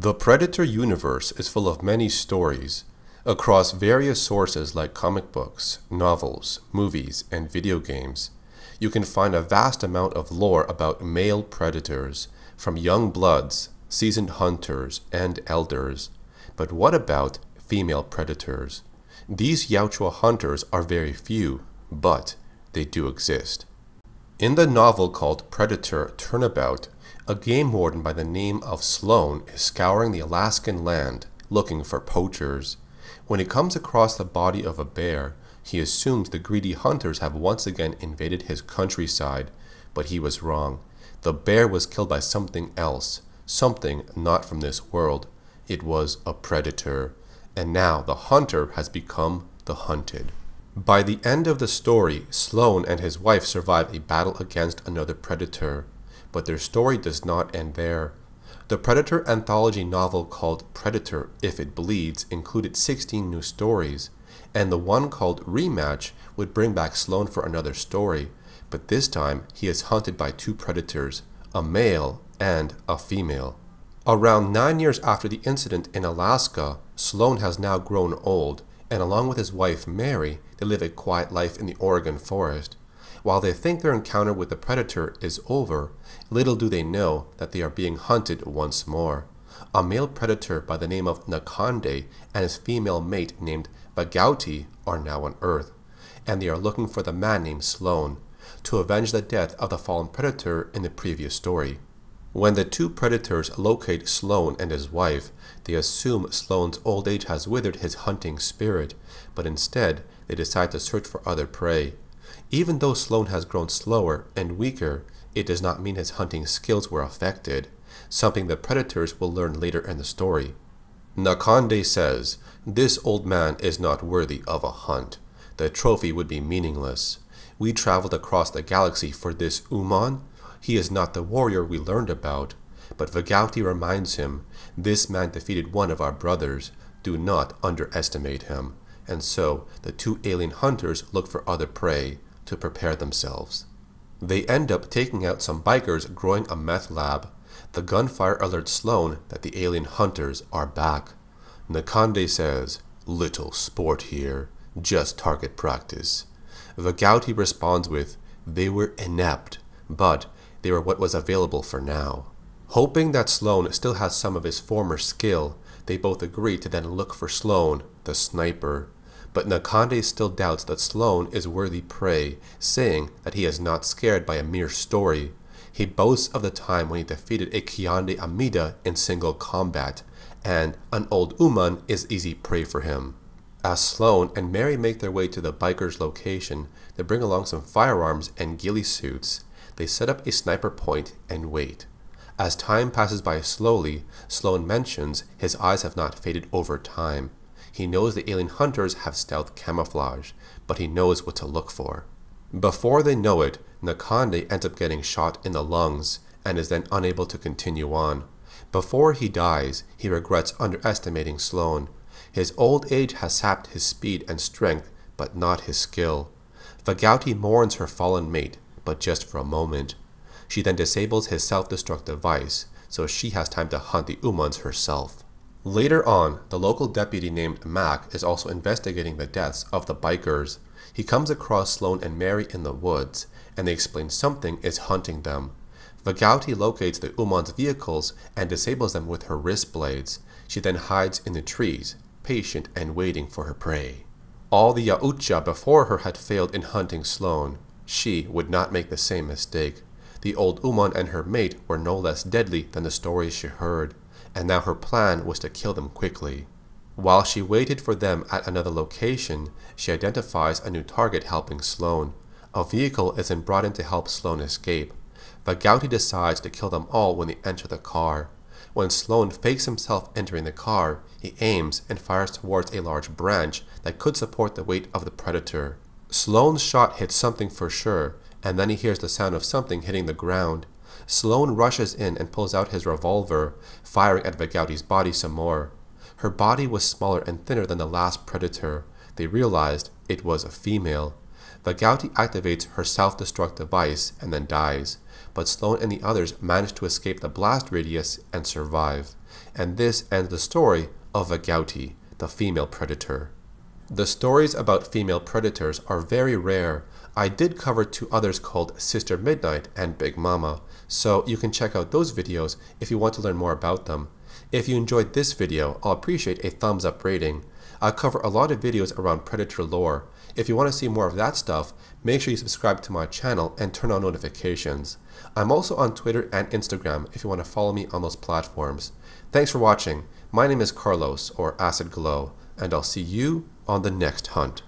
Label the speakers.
Speaker 1: The Predator universe is full of many stories. Across various sources like comic books, novels, movies, and video games, you can find a vast amount of lore about male predators, from young bloods, seasoned hunters, and elders. But what about female predators? These Yautja hunters are very few, but they do exist. In the novel called Predator Turnabout, a game warden by the name of Sloan is scouring the Alaskan land looking for poachers. When he comes across the body of a bear, he assumes the greedy hunters have once again invaded his countryside, but he was wrong. The bear was killed by something else, something not from this world. It was a predator, and now the hunter has become the hunted. By the end of the story, Sloan and his wife survive a battle against another predator. But their story does not end there. The Predator anthology novel called Predator If It Bleeds included 16 new stories, and the one called Rematch would bring back Sloan for another story, but this time he is hunted by two predators, a male and a female. Around 9 years after the incident in Alaska, Sloan has now grown old, and along with his wife Mary, they live a quiet life in the Oregon forest. While they think their encounter with the predator is over, little do they know that they are being hunted once more. A male predator by the name of Nakande and his female mate named Vagouti are now on Earth, and they are looking for the man named Sloan to avenge the death of the fallen predator in the previous story. When the two predators locate Sloan and his wife, they assume Sloan's old age has withered his hunting spirit, but instead they decide to search for other prey. Even though Sloan has grown slower and weaker, it does not mean his hunting skills were affected, something the predators will learn later in the story. Nakande says, "This old man is not worthy of a hunt. The trophy would be meaningless. We traveled across the galaxy for this Uman. He is not the warrior we learned about." But Vagouti reminds him, "This man defeated one of our brothers. Do not underestimate him." And so the two alien hunters look for other prey to prepare themselves. They end up taking out some bikers growing a meth lab. The gunfire alerts Sloan that the alien hunters are back. Nakande says, "Little sport here, just target practice." Vagouti responds with, "They were inept, but they were what was available for now." Hoping that Sloan still has some of his former skill, they both agree to then look for Sloan, the sniper. But Nakande still doubts that Sloan is worthy prey, saying that he is not scared by a mere story. He boasts of the time when he defeated a Kyande Amida in single combat, and an old Uman is easy prey for him. As Sloan and Mary make their way to the bikers' location, they bring along some firearms and ghillie suits. They set up a sniper point and wait. As time passes by slowly, Sloan mentions his eyes have not faded over time. He knows the alien hunters have stealth camouflage, but he knows what to look for. Before they know it, Nakande ends up getting shot in the lungs and is then unable to continue on. Before he dies, he regrets underestimating Sloan. His old age has sapped his speed and strength, but not his skill. Vagouti mourns her fallen mate, but just for a moment. She then disables his self-destruct device, so she has time to hunt the Umans herself. Later on, the local deputy named Mac is also investigating the deaths of the bikers. He comes across Sloan and Mary in the woods, and they explain something is hunting them. Vagouti locates the Uman's vehicles and disables them with her wrist blades. She then hides in the trees, patient and waiting for her prey. All the Yautja before her had failed in hunting Sloan. She would not make the same mistake. The old Uman and her mate were no less deadly than the stories she heard, and now her plan was to kill them quickly. While she waited for them at another location, she identifies a new target helping Sloan. A vehicle is then brought in to help Sloan escape. Vagouti decides to kill them all when they enter the car. When Sloan fakes himself entering the car, he aims and fires towards a large branch that could support the weight of the predator. Sloan's shot hits something for sure, and then he hears the sound of something hitting the ground. Sloan rushes in and pulls out his revolver, firing at Vagouti's body some more. Her body was smaller and thinner than the last predator. They realized it was a female. Vagouti activates her self-destruct device and then dies, but Sloan and the others manage to escape the blast radius and survive. and this ends the story of Agouti, the female predator. The stories about female predators are very rare. I did cover 2 others called Sister Midnight and Big Mama, so you can check out those videos if you want to learn more about them. If you enjoyed this video, I'll appreciate a thumbs up rating. I cover a lot of videos around predator lore. If you want to see more of that stuff, make sure you subscribe to my channel and turn on notifications. I'm also on Twitter and Instagram if you want to follow me on those platforms. Thanks for watching. My name is Carlos, or Acid Glow, and I'll see you on the next hunt.